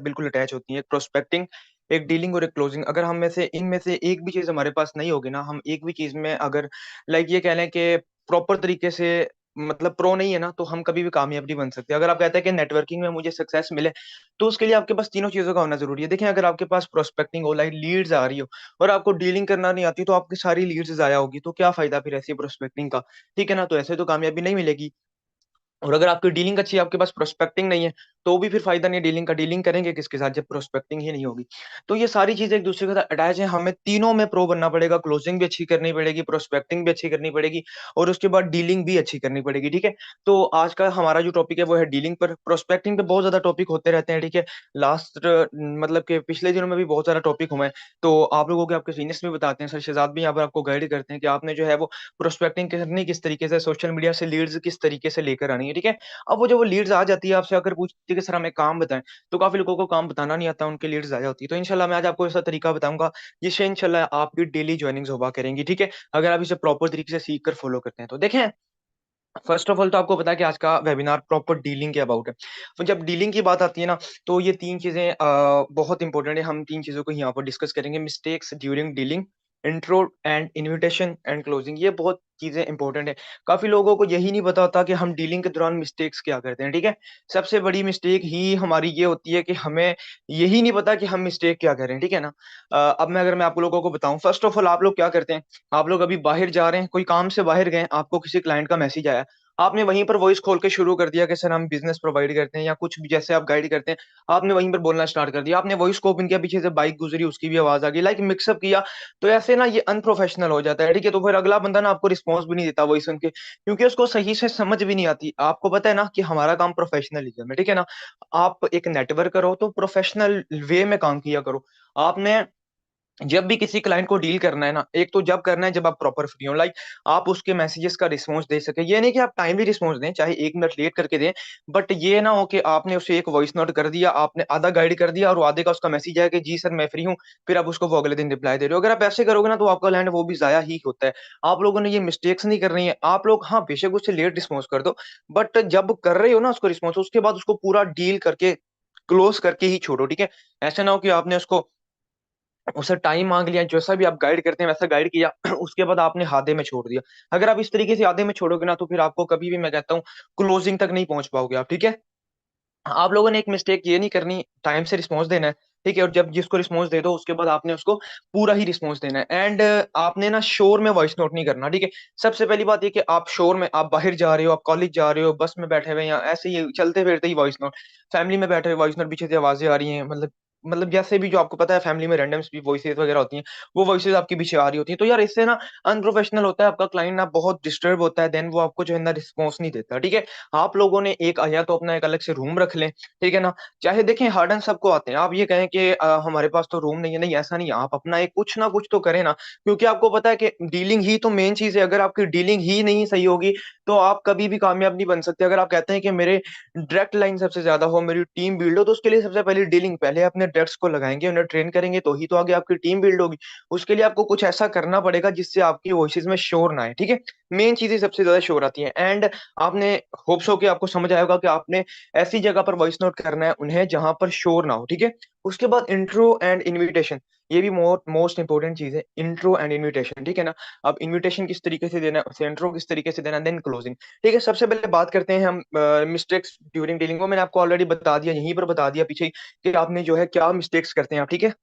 बिल्कुल अटैच होती हैं। एक प्रोस्पेक्टिंग, एक डीलिंग और एक क्लोजिंग। अगर हम में से इनमें से एक भी चीज़ हमारे पास नहीं होगी ना, हम एक भी चीज़ में अगर लाइक ये कह लें कि प्रॉपर तरीके से मतलब प्रो नहीं है ना, तो हम कभी भी कामयाब नहीं बन सकते। अगर आप कहते हैं कि नेटवर्किंग में मुझे सक्सेस मिले, तो उसके लिए आपके पास तीनों चीज़ों का होना ज़रूरी है। देखिए, अगर आपके पास प्रोस्पेक्टिंग हो, लाइक लीड्स आ रही हो और आपको डीलिंग करना नहीं आती, तो आपकी सारी लीड्स ज़ाया होगी, तो क्या फ़ायदा फिर ऐसी प्रोस्पेक्टिंग का, ठीक है ना? तो ऐसे तो कामयाबी नहीं मिलेगी। और अगर आपकी डीलिंग अच्छी है, आपके पास प्रोस्पेक्टिंग नहीं है, तो भी फिर फ़ायदा नहीं है डीलिंग का। डीलिंग करेंगे किसके साथ जब प्रोस्पेक्टिंग ही नहीं होगी। तो ये सारी चीज़ें एक-दूसरे के साथ अटैच हैं, हमें तीनों में प्रो बनना पड़ेगा, क्लोजिंग भी अच्छी करनी पड़ेगी, प्रोस्पेक्टिंग भी अच्छी करनी पड़ेगी और उसके बाद डीलिंग भी अच्छी करनी पड़ेगी, ठीक है? तो आज का हमारा जो टॉपिक है वो है डीलिंग पर, प्रोस्पेक्टिंग पे बहुत ज़्यादा टॉपिक होते रहते हैं, ठीक है? लास्ट मतलब कि पिछले दिनों में भी बहुत सारा टॉपिक हुआ है, तो आप लोगों के आपके सीनियर्स भी बताते हैं, सर शहजाद भी यहाँ पर आपको गाइड करते हैं कि आपने जो है वो प्रोस्पेक्टिंग करनी किस तरीके से, सोशल मीडिया से लीड्स किस तरीके से लेकर आनी है, ठीक है? अब वो जो वो लीड्स आ जाती है, आपसे अगर पूछती है कि सर हमें काम बताएँ, तो काफ़ी लोगों को काम बताना नहीं आता, उनकी लीड्स ज़ाया होती है। तो इंशाल्लाह मैं आज आपको ऐसा तरीका बताऊँगा, जिससे इंशाल्लाह आपकी डेली जॉइनिंग्स होगा करेंगी, ठीक है? अगर आप इसे प्रॉपर तरीके से सीख कर फॉलो करते हैं तो। देखें, फर्स्ट ऑफ ऑल तो आपको पता है कि आज का वेबिनार प्रॉपर डीलिंग के अबाउट है। तो जब डीलिंग की बात आती है ना, तो ये 3 चीज़ें बहुत इंपॉर्टेंट है। हम 3 चीज़ों को यहाँ पर डिस्कस करेंगे। Mistakes during dealing, intro and invitation and closing. ये बहुत चीज़ें इंपॉर्टेंट है। काफ़ी लोगों को यही नहीं पता होता कि हम डीलिंग के दौरान मिस्टेक्स क्या करते हैं, ठीक है? सबसे बड़ी मिस्टेक ही हमारी ये होती है कि हमें यही नहीं पता कि हम मिस्टेक क्या कर रहे हैं, ठीक है ना? अब अगर मैं आप लोगों को बताऊँ, फर्स्ट ऑफ ऑल आप लोग क्या करते हैं, आप लोग अभी बाहर जा रहे हैं, कोई काम से बाहर गए, आपको किसी क्लाइंट का मैसेज आया। आपने वहीं पर वॉइस खोल के शुरू कर दिया कि सर हम बिज़नेस प्रोवाइड करते हैं या कुछ भी जैसे आप गाइड करते हैं, आपने वहीं पर बोलना स्टार्ट कर दिया। आपने वॉइस को ओपन किया, पीछे से बाइक गुज़री, उसकी भी आवाज़ आ गई, लाइक मिक्सअप किया, तो ऐसे ना ये अनप्रोफेशनल हो जाता है, ठीक है? तो फिर अगला बंदा ना आपको रिस्पॉन्स भी नहीं देता वॉइस सुन के, क्योंकि उसको सही से समझ भी नहीं आती। आपको पता है ना कि हमारा काम प्रोफेशनलिज़्म है, ठीक है ना? आप एक नेटवर्कर हो तो प्रोफेशनल वे में काम किया करो। आपने जब भी किसी क्लाइंट को डील करना है ना, एक तो जब करना है जब आप प्रॉपर फ्री हो, लाइक आप उसके मैसेजेस का रिस्पॉन्स दे सकें। ये नहीं कि आप टाइमली रिस्पॉन्स दें, चाहे 1 मिनट लेट करके दें, बट ये ना हो कि आपने उसे एक वॉइस नोट कर दिया, आपने आधा गाइड कर दिया और वो आधे का उसका मैसेज आया कि जी सर मैं फ्री हूँ, फिर आप उसको वो अगले दिन रिप्लाई दे रहे हो। अगर आप ऐसे करोगे ना तो आपका लैंड वो भी ज़ाया ही होता है। आप लोगों ने ये मिस्टेक्स नहीं करनी है। आप लोग हाँ, बेशक उससे लेट रिस्पॉन्स कर दो, बट जब कर रहे हो ना उसको रिस्पॉन्स, उसके बाद उसको पूरा डील करके, क्लोज़ करके ही छोड़ो, ठीक है? ऐसा ना हो कि आपने उसको उससे टाइम माँग लिया, जैसा भी आप गाइड करते हैं वैसा गाइड किया, उसके बाद आपने आधे में छोड़ दिया। अगर आप इस तरीके से आधे में छोड़ोगे ना, तो फिर आपको कभी भी मैं कहता हूँ क्लोज़िंग तक नहीं पहुँच पाओगे आप, ठीक है? आप लोगों ने एक मिस्टेक ये नहीं करनी, टाइम से रिस्पॉन्स देना है, ठीक है? और जब जिसको रिस्पॉन्स दे दो उसके बाद आपने उसको पूरा ही रिस्पॉन्स देना है एंड आपने ना शोर में वॉइस नोट नहीं करना, ठीक है? सबसे पहली बात ये कि आप शोर में आप बाहर जा रहे हो, आप कॉलेज जा रहे हो, बस में बैठे हुए हैं या ऐसे ही चलते-फिरते ही वॉइस नोट, फैमिली में बैठे हुए वॉइस नोट, पीछे से आवाज़ें आ रही हैं, मतलब जैसे भी जो आपको पता है फैमिली में रैंडम भी वॉइसेज़ वगैरह होती हैं, वो वॉइसेज़ आपके पीछे आ रही होती हैं। तो यार इससे ना अनप्रोफेशनल होता है, आपका क्लाइंट ना बहुत डिस्टर्ब होता है, देन वो आपको जो है ना रिस्पॉन्स नहीं देता, ठीक है? आप लोगों ने एक या तो अपना एक अलग से रूम रख लें, ठीक है ना? चाहे देखें हार्डन सबको आते हैं। आप ये कहें कि हमारे पास तो रूम नहीं है, नहीं ऐसा नहीं है। आप अपना एक कुछ ना कुछ तो करें ना, क्योंकि आपको पता है कि डीलिंग ही तो मेन चीज़ है। अगर आपकी डीलिंग ही नहीं सही होगी, तो आप कभी भी कामयाब नहीं बन सकते। अगर आप कहते हैं कि मेरे डायरेक्ट लाइन सबसे ज़्यादा हो, मेरी टीम बिल्ड हो, तो उसके लिए सबसे पहले डीलिंग, पहले अपने डायरेक्ट्स को लगाएँगे, उन्हें ट्रेन करेंगे, तो ही तो आगे आपकी टीम बिल्ड होगी। उसके लिए आपको कुछ ऐसा करना पड़ेगा जिससे आपकी वॉइसेज़ में शोर ना आए, ठीक है? मेन चीज़ें सबसे ज़्यादा शोर आती हैं एंड आपने होप सो कि आपको समझ आया होगा कि आपने ऐसी जगह पर वॉइस नोट करना है उन्हें जहाँ पर शोर ना हो, ठीक है? उसके बाद इंट्रो एंड इन्विटेशन, ये भी मोस्ट इम्पोर्टेंट चीज़ है, इंट्रो एंड इन्विटेशन, ठीक है ना? अब इन्विटेशन किस तरीके से देना है, उसे इंट्रो किस तरीके से देना है, देन क्लोजिंग, ठीक है? सबसे पहले बात करते हैं हम मिस्टेक्स ड्यूरिंग डीलिंग, वो मैंने आपको ऑलरेडी बता दिया, यहीं पर बता दिया पीछे ही कि आपने जो है क्या मिस्टेक्स करते हैं आप, ठीक है?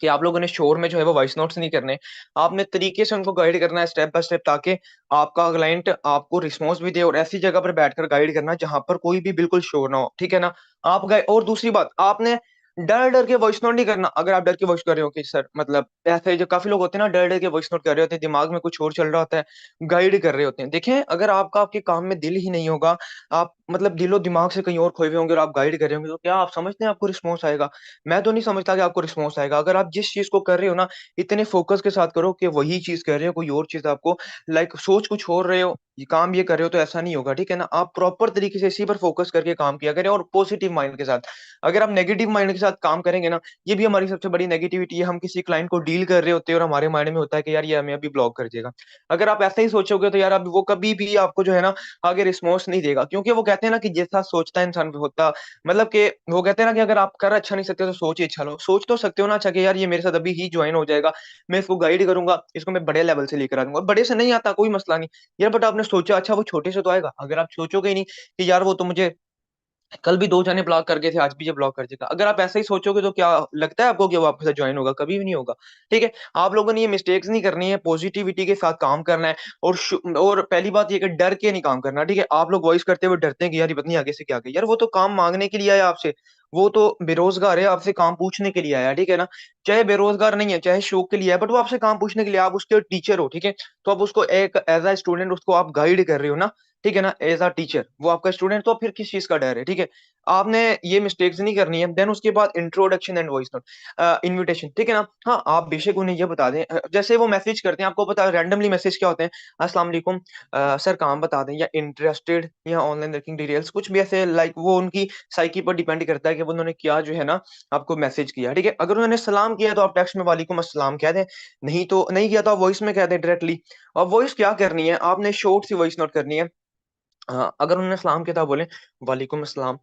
कि आप लोगों ने शोर में जो है वो वॉइस नोट्स नहीं करने। आपने तरीके से उनको गाइड करना है स्टेप बाय स्टेप, ताकि आपका क्लाइंट आपको रिस्पॉन्स भी दे और ऐसी जगह पर बैठकर गाइड करना जहाँ पर कोई भी बिल्कुल शोर ना हो, ठीक है ना? आप गए और दूसरी बात, आपने डर-डर के वॉइस नोट नहीं करना। अगर आप डर के वॉइस कर रहे हो कि सर मतलब ऐसे जो काफ़ी लोग होते हैं ना, डर-डर के वॉइस नोट कर रहे होते हैं, दिमाग में कुछ और चल रहा होता है, गाइड कर रहे होते हैं। देखें, अगर आपका आपके काम में दिल ही नहीं होगा, आप मतलब दिलो-दिमाग से कहीं और खोए हुए होंगे और आप गाइड कर रहे होंगे, तो क्या आप समझते हैं आपको रिस्पॉन्स आएगा? मैं तो नहीं समझता कि आपको रिस्पॉन्स आएगा। अगर आप जिस चीज़ को कर रहे हो ना, इतने फ़ोकस के साथ करो कि वही चीज़ कर रहे हो, कोई और चीज़ आपको लाइक सोच कुछ और रहे हो, ये काम ये कर रहे हो, तो ऐसा नहीं होगा, ठीक है ना? आप प्रॉपर तरीके से इसी पर फ़ोकस करके काम किया करें और पॉज़िटिव माइंड के साथ। अगर आप नेगेटिव माइंड के साथ काम करेंगे ना, ये भी हमारी सबसे बड़ी नेगेटिविटी है। हम किसी क्लाइंट को डील कर रहे होते हैं और हमारे माइंड में होता है कि यार ये हमें अभी ब्लॉक कर देगा। अगर आप ऐसा ही सोचोगे तो यार अब वो कभी भी आपको जो है ना आगे रिस्पॉन्स नहीं देगा, क्योंकि वो कहते हैं ना कि जैसा सोचता है इंसान होता, मतलब कि वो कहते हैं ना कि अगर आप कर अच्छा नहीं सकते तो सोच ही अच्छा लो। सोच तो सकते हो ना अच्छा कि यार ये मेरे साथ अभी ही ज्वाइन हो जाएगा, मैं इसको गाइड करूंगा, इसको मैं बड़े लेवल से लेकर आ दूंगा। बड़े से नहीं आता कोई मसला नहीं यार, बट आपने सोचा अच्छा वो छोटे से तो आएगा। अगर आप सोचोगे ही नहीं कि यार वो तो मुझे कल भी 2 जाने ब्लॉक कर गए थे, आज भी ये ब्लॉक कर देगा। अगर आप ऐसे ही सोचोगे तो क्या लगता है आपको कि वो आपके साथ जॉइन होगा? कभी भी नहीं होगा। ठीक है? आप लोगों ने ये मिस्टेक्स नहीं करनी है, पॉजिटिविटी के साथ काम करना है और पहली बात ये कि डर के नहीं काम करना, ठीक है? आप लोग वॉइस करते हुए डरते हैं कि यार ये पता नहीं आगे से क्या कहे। यार वो तो काम माँगने के लिए आया आपसे, वो तो बेरोज़गार है, आपसे काम पूछने के लिए आया है, ठीक है ना? चाहे बेरोज़गार नहीं है, चाहे शौक के लिए आया है, बट वो आपसे काम पूछने के लिए, आप उसके टीचर हो, ठीक है? तो आप उसको एक एज़ अ स्टूडेंट उसको आप गाइड कर रहे हो ना, ठीक है ना? एज़ अ टीचर, वो आपका स्टूडेंट, तो फिर किस चीज़ का डर है, ठीक है? आपने ये मिस्टेक्स नहीं करनी है। देन उसके बाद introduction and voice note invitation, ठीक है ना? हाँ, आप बेशक उन्हें ये बता दें जैसे वो मैसेज करते हैं, आपको पता है रैंडमली मैसेज क्या होते हैं? अस्सलाम वालेकुम सर काम बता दें, या इंटरेस्टेड, या ऑनलाइन वर्किंग डिटेल्स, कुछ भी ऐसे, लाइक वो उनकी साइकी पर डिपेंड करता है कि वो उन्होंने क्या जो है ना आपको मैसेज किया, ठीक है? अगर उन्होंने सलाम किया तो आप टेक्स्ट में वालेकुम अस्सलाम कह दें, नहीं तो नहीं किया तो आप वॉइस में कह दें डायरेक्टली। और वॉइस क्या करनी है? आपने शॉर्ट सी वॉइस नोट करनी है। हाँ, अगर उन्होंने सलाम किया तो आप बोलें, वालेकुम अस्सलाम।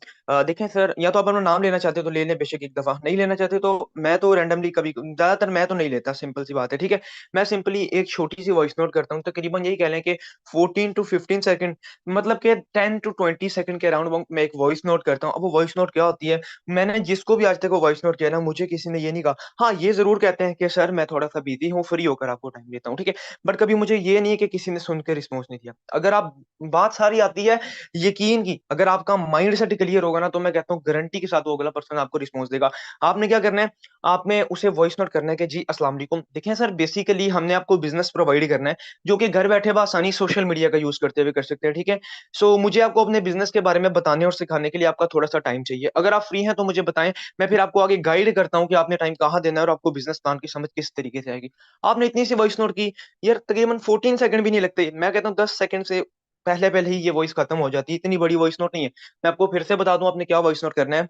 देखें सर, या तो आप अपना नाम लेना चाहते हो तो ले लें बेशक एक दफ़ा, नहीं लेना चाहते तो मैं तो रैंडमली कभी ज़्यादातर मैं तो नहीं लेता, सिंपल सी बात है, ठीक है? मैं सिंपली एक छोटी-सी वॉइस नोट करता हूँ, तकरीबन यही कह लें कि 14 टू 15 सेकंड, मतलब कि 10 टू 20 सेकंड के अराउंड वो मैं एक वॉइस नोट करता हूँ। अब वो वॉइस नोट क्या होती है, मैंने जिसको भी आज तक वो वॉइस नोट किया ना, मुझे किसी ने ये नहीं कहा, हाँ, ये ज़रूर कहते हैं कि सर मैं थोड़ा-सा बिज़ी हूँ, फ्री होकर आपको टाइम देता हूँ, ठीक है? बट कभी मुझे ये नहीं है कि किसी ने सुन के रिस्पॉन्स नहीं दिया। अगर आप बात सारी आती है यकीन की, अगर आपका माइंडसेट क्लियर होगा ना, तो मैं कहता हूँ गारंटी के साथ वो अगला पर्सन आपको रिस्पॉन्स देगा। आपने क्या करना है, आपने उसे वॉइस नोट करना है कि जी अस्सलाम वालेकुम। देखिए सर, बेसिकली हमने आपको बिज़नेस प्रोवाइड करना है, जो कि घर बैठे बआसानी सोशल मीडिया का यूज़ करते हुए कर सकते हैं, ठीक है? सो मुझे आपको अपने बिज़नेस के बारे में बताने और सिखाने के लिए आपका थोड़ा-सा टाइम चाहिए। अगर आप फ्री हैं तो मुझे बताएँ, मैं फिर आपको आगे गाइड करता हूँ कि आपने टाइम कहाँ देना है और आपको बिज़नेस प्लान की समझ किस तरीके से आएगी। आपने इतनी सी वॉइस नोट की, यार तकरीबन 14 सेकंड भी नहीं लगते। मैं कहता हूँ 10 सेकंड से पहले-पहले ही ये वॉइस खत्म हो जाती है, इतनी बड़ी वॉइस नोट नहीं है। मैं आपको फिर से बता दूँ आपने क्या वॉइस नोट करना है।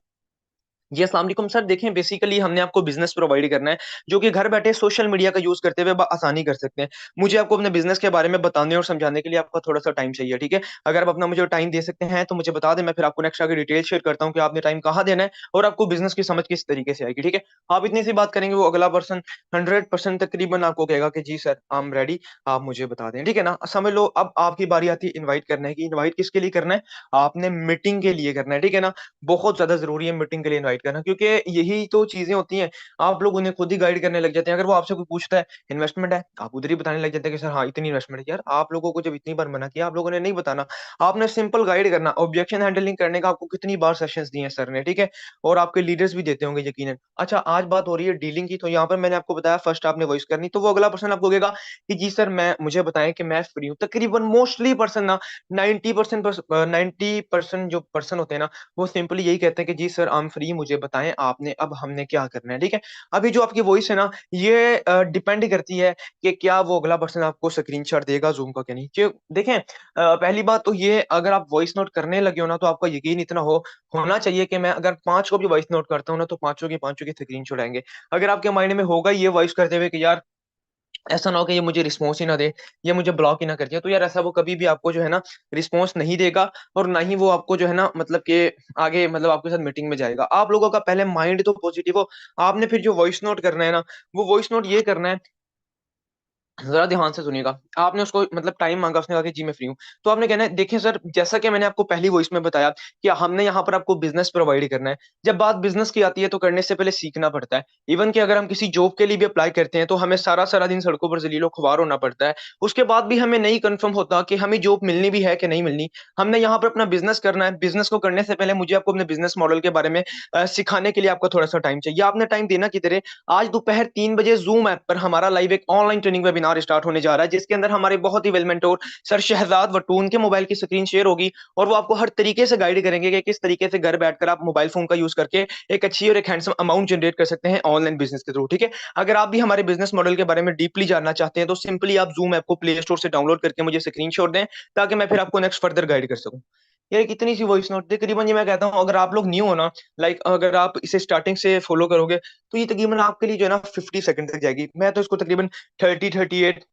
जी, अस्सलाम वालेकुम सर, देखें बेसिकली हमने आपको बिज़नेस प्रोवाइड करना है, जो कि घर बैठे सोशल मीडिया का यूज़ करते हुए बआसानी कर सकते हैं। मुझे आपको अपने बिज़नेस के बारे में बताने और समझाने के लिए आपका थोड़ा-सा टाइम चाहिए, ठीक है? अगर आप अपना मुझे टाइम दे सकते हैं, तो मुझे बता दें, मैं फिर आपको नेक्स्ट आगे डिटेल शेयर करता हूँ कि आपने टाइम कहाँ देना है और आपको बिज़नेस की समझ किस तरीके से आएगी, ठीक है? आप इतनी सी बात करेंगे, वो अगला पर्सन 100% तकरीबन आपको कहेगा कि जी सर, आई एम रेडी, आप मुझे बता दें, ठीक है ना? समझ लो अब आपकी बारी आती है इनवाइट करने की। इनवाइट किसके लिए करना है? आपने मीटिंग के लिए करना है, ठीक है ना? बहुत ज़्यादा ज़रूरी है मीटिंग के लिए इनवाइट करना, क्योंकि यही तो चीज़ें होती हैं, आप लोग उन्हें खुद ही गाइड करने लग जाते हैं। अगर वो आपसे कोई पूछता है इन्वेस्टमेंट है, आप उधर ही बताने लग जाते हैं कि सर हाँ, इतनी इन्वेस्टमेंट है। यार आप लोगों को जब इतनी बार मना किया, आप लोगों ने नहीं बताना। आपने सिंपल गाइड करना, ऑब्जेक्शन हैंडलिंग करने का आपको कितनी बार सेशंस दिए हैं सर ने, ठीक है? और आपके लीडर्स भी देते होंगे यकीनन। अच्छा, आज बात हो रही है डीलिंग की, तो यहाँ पर मैंने आपको बताया फर्स्ट आपने वॉइस करनी, तो वो अगला पर्सन आपको कहेगा कि जी सर, मैं मुझे बताएँ कि मैं फ्री हूँ। तकरीबन मोस्टली पर्सन ना 90% 90% जो पर्सन होते हैं ना, वो सिंपली यही कहते हैं कि जी सर, आई एम फ्री, मुझे बताएँ आपने अब हमने क्या करना है, ठीक है? अभी जो आपकी वॉइस है ना, ये डिपेंड करती है कि क्या वो अगला पर्सन आपको स्क्रीनशॉट देगा ज़ूम का, क्या नहीं। क्यों देखें, पहली बात तो ये, अगर आप वॉइस नोट करने लगे हो ना, तो आपका यकीन इतना होना चाहिए कि मैं अगर 5 को भी वॉइस नोट करता हूँ ना, तो पाँचों के पाँचों की स्क्रीनशॉट आएँगे। अगर आपके माइंड में होगा ये वॉइस करते हुए कि यार ऐसा ना हो कि ये मुझे रिस्पॉन्स ही ना दे, ये मुझे ब्लॉक ही ना कर दिया, तो यार ऐसा वो कभी भी आपको जो है ना रिस्पॉन्स नहीं देगा, और ना ही वो आपको जो है ना मतलब कि आगे मतलब आपके साथ मीटिंग में जाएगा। आप लोगों का पहले माइंड तो पॉजिटिव हो, आपने फिर जो वॉइस नोट करना है ना, वो वॉइस नोट ये करना है, ज़रा ध्यान से सुनिएगा। आपने उसको मतलब टाइम माँगा, उसने कहा कि जी मैं फ्री हूँ। तो आपने कहना है, देखिए सर, जैसा कि मैंने आपको पहली वॉइस में बताया कि हमने यहाँ पर आपको बिज़नेस प्रोवाइड करना है। जब बात बिज़नेस की आती है तो करने से पहले सीखना पड़ता है। इवन कि अगर हम किसी जॉब के लिए भी अप्लाई करते हैं तो हमें सारा-सारा दिन सड़कों पर ज़लीलो-ख़्वार होना पड़ता है। उसके बाद भी हमें नहीं कन्फर्म होता कि हमें जॉब मिलनी भी है कि नहीं मिलनी। हमने यहाँ पर अपना बिज़नेस करना है। बिज़नेस को करने से पहले मुझे आपको अपने बिज़नेस मॉडल के बारे में सिखाने के लिए आपको थोड़ा-सा टाइम चाहिए। आपने टाइम देना किधर है? आज दोपहर 3 बजे ज़ूम ऐप पर हमारा लाइव एक ऑनलाइन ट्रेनिंग वेबिनार स्टार्ट होने जा रहा है, जिसके अंदर हमारे बहुत ही वेल मेंटोर सर शहजाद वटून के मोबाइल की स्क्रीन शेयर होगी, और वो आपको हर तरीके से गाइड करेंगे कि किस तरीके से घर बैठकर आप मोबाइल फ़ोन का यूज़ करके एक अच्छी और एक हैंडसम अमाउंट जनरेट कर सकते हैं ऑनलाइन बिज़नेस के थ्रू, ठीक है? अगर आप भी हमारे बिज़नेस मॉडल के बारे में डीपली जानना चाहते हैं, तो सिंपली आप ज़ूम ऐप को प्ले स्टोर से डाउनलोड करके मुझे स्क्रीनशॉट दें, ताकि मैं फिर आपको नेक्स्ट फर्दर गाइड कर सकूँ। ये एक इतनी सी वॉइस नोट तकरीबन, ये मैं कहता हूँ अगर आप लोग न्यू हो ना, लाइक अगर आप इसे स्टार्टिंग से फॉलो करोगे तो ये तकरीबन आपके लिए जो है ना 50 सेकंड तक जाएगी। मैं तो इसको तकरीबन 30, 38,